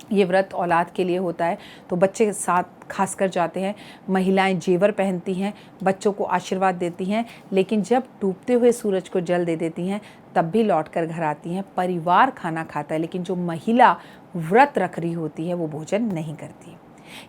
ये व्रत औलाद के लिए होता है, तो बच्चे के साथ खासकर जाते हैं। महिलाएं जेवर पहनती हैं, बच्चों को आशीर्वाद देती हैं, लेकिन जब डूबते हुए सूरज को जल दे देती हैं तब भी लौटकर घर आती हैं। परिवार खाना खाता है, लेकिन जो महिला व्रत रख रही होती है वो भोजन नहीं करती।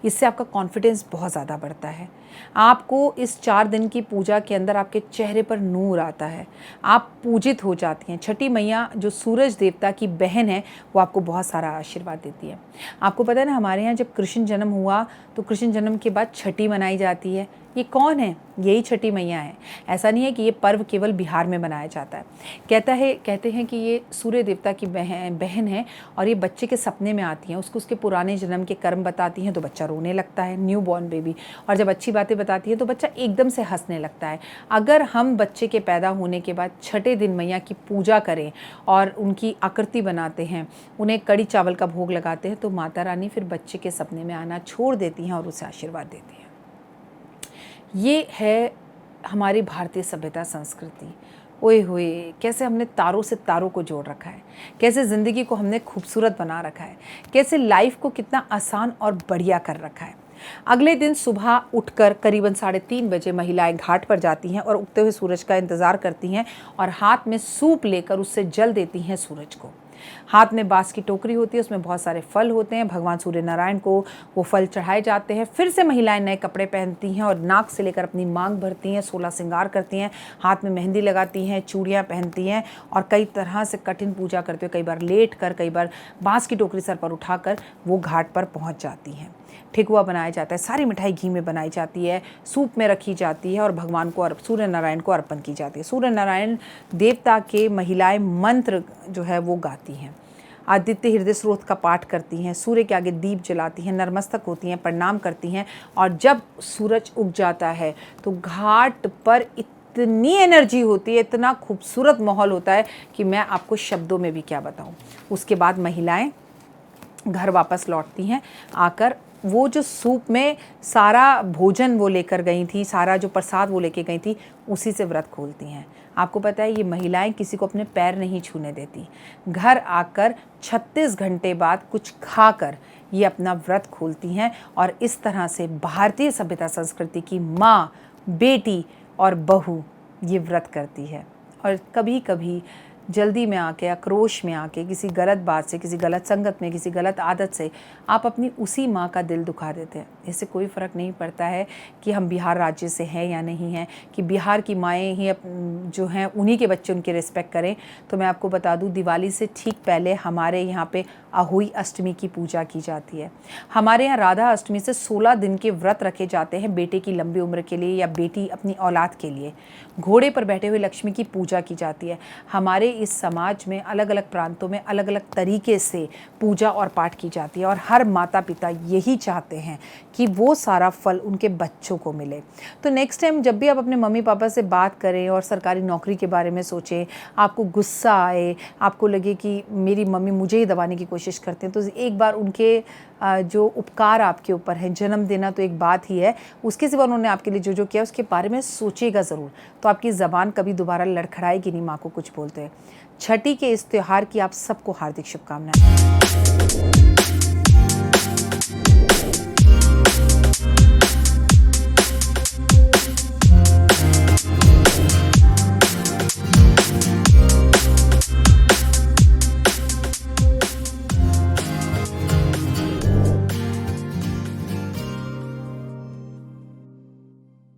इससे आपका कॉन्फिडेंस बहुत ज़्यादा बढ़ता है। आपको इस 4 दिन की पूजा के अंदर आपके चेहरे पर नूर आता है, आप पूजित हो जाती हैं। छठी मैया जो सूरज देवता की बहन है वो आपको बहुत सारा आशीर्वाद देती है। आपको पता है ना, हमारे यहाँ जब कृष्ण जन्म हुआ तो कृष्ण जन्म के बाद छठी मनाई जाती है। ये कौन है? यही छठी मैया है। ऐसा नहीं है कि ये पर्व केवल बिहार में मनाया जाता है। कहते हैं कि ये सूर्य देवता की बहन है और ये बच्चे के सपने में आती हैं, उसको उसके पुराने जन्म के कर्म बताती हैं तो बच्चा रोने लगता है, न्यू बॉर्न बेबी। और जब अच्छी बातें बताती है तो बच्चा एकदम से हंसने लगता है। अगर हम बच्चे के पैदा होने के बाद छठे दिन मैया की पूजा करें और उनकी आकृति बनाते हैं, उन्हें कड़ी चावल का भोग लगाते हैं, तो माता रानी फिर बच्चे के सपने में आना छोड़ देती हैं और उसे आशीर्वाद देती हैं। ये है हमारी भारतीय सभ्यता संस्कृति। ओए होए, कैसे हमने तारों से तारों को जोड़ रखा है, कैसे ज़िंदगी को हमने खूबसूरत बना रखा है, कैसे लाइफ को कितना आसान और बढ़िया कर रखा है। अगले दिन सुबह उठकर करीबन 3:30 बजे महिलाएं घाट पर जाती हैं और उगते हुए सूरज का इंतज़ार करती हैं और हाथ में सूप लेकर उससे जल देती हैं सूरज को। हाथ में बांस की टोकरी होती है, उसमें बहुत सारे फल होते हैं। भगवान सूर्य नारायण को वो फल चढ़ाए जाते हैं। फिर से महिलाएं नए कपड़े पहनती हैं और नाक से लेकर अपनी मांग भरती हैं, 16 श्रृंगार करती हैं, हाथ में मेहंदी लगाती हैं, चूड़ियाँ पहनती हैं और कई तरह से कठिन पूजा करते हुए, कई बार लेट कर, कई बार बांस की टोकरी सर पर उठाकर वो घाट पर पहुँच जाती हैं। ठेकुआ बनाया जाता है, सारी मिठाई घी में बनाई जाती है, सूप में रखी जाती है और भगवान को सूर्य नारायण को अर्पण की जाती है। सूर्य नारायण देवता के महिलाएं मंत्र जो है वो गाती हैं, आदित्य हृदय स्रोत का पाठ करती हैं, सूर्य के आगे दीप जलाती हैं, नतमस्तक होती हैं, प्रणाम करती हैं। और जब सूरज उग जाता है तो घाट पर इतनी एनर्जी होती है, इतना खूबसूरत माहौल होता है कि मैं आपको शब्दों में भी क्या बताऊं। उसके बाद महिलाएं घर वापस लौटती हैं, आकर वो जो सूप में सारा भोजन वो लेकर गई थी, सारा जो प्रसाद वो लेके गई थी, उसी से व्रत खोलती हैं। आपको पता है ये महिलाएं किसी को अपने पैर नहीं छूने देती। घर आकर 36 घंटे बाद कुछ खाकर ये अपना व्रत खोलती हैं और इस तरह से भारतीय सभ्यता संस्कृति की माँ, बेटी और बहू ये व्रत करती है। और कभी कभी जल्दी में आके, आक्रोश में आके, किसी गलत बात से, किसी गलत संगत में, किसी गलत आदत से आप अपनी उसी माँ का दिल दुखा देते हैं। इससे कोई फ़र्क नहीं पड़ता है कि हम बिहार राज्य से हैं या नहीं हैं, कि बिहार की माएँ ही जो हैं उन्हीं के बच्चे उनकी रिस्पेक्ट करें। तो मैं आपको बता दूं, दिवाली से ठीक पहले हमारे यहाँ पे अहोई अष्टमी की पूजा की जाती है। हमारे यहाँ राधा अष्टमी से 16 दिन के व्रत रखे जाते हैं बेटे की लंबी उम्र के लिए या बेटी अपनी औलाद के लिए। घोड़े पर बैठे हुए लक्ष्मी की पूजा की जाती है। हमारे इस समाज में अलग अलग प्रांतों में अलग अलग तरीके से पूजा और पाठ की जाती है और हर माता पिता यही चाहते हैं कि वो सारा फल उनके बच्चों को मिले। तो नेक्स्ट टाइम जब भी आप अपने मम्मी पापा से बात करें और सरकारी नौकरी के बारे में सोचें, आपको गुस्सा आए, आपको लगे कि मेरी मम्मी मुझे ही दबाने की कोशिश करते हैं, तो एक बार उनके जो उपकार आपके ऊपर है, जन्म देना तो एक बात ही है, उसके सिवा उन्होंने आपके लिए जो जो किया उसके बारे में सोचिएगा ज़रूर। तो आपकी ज़बान कभी दोबारा लड़खड़ाएगी नहीं माँ को कुछ बोलते हैं। छठी के इस त्यौहार की आप सबको हार्दिक शुभकामनाएं।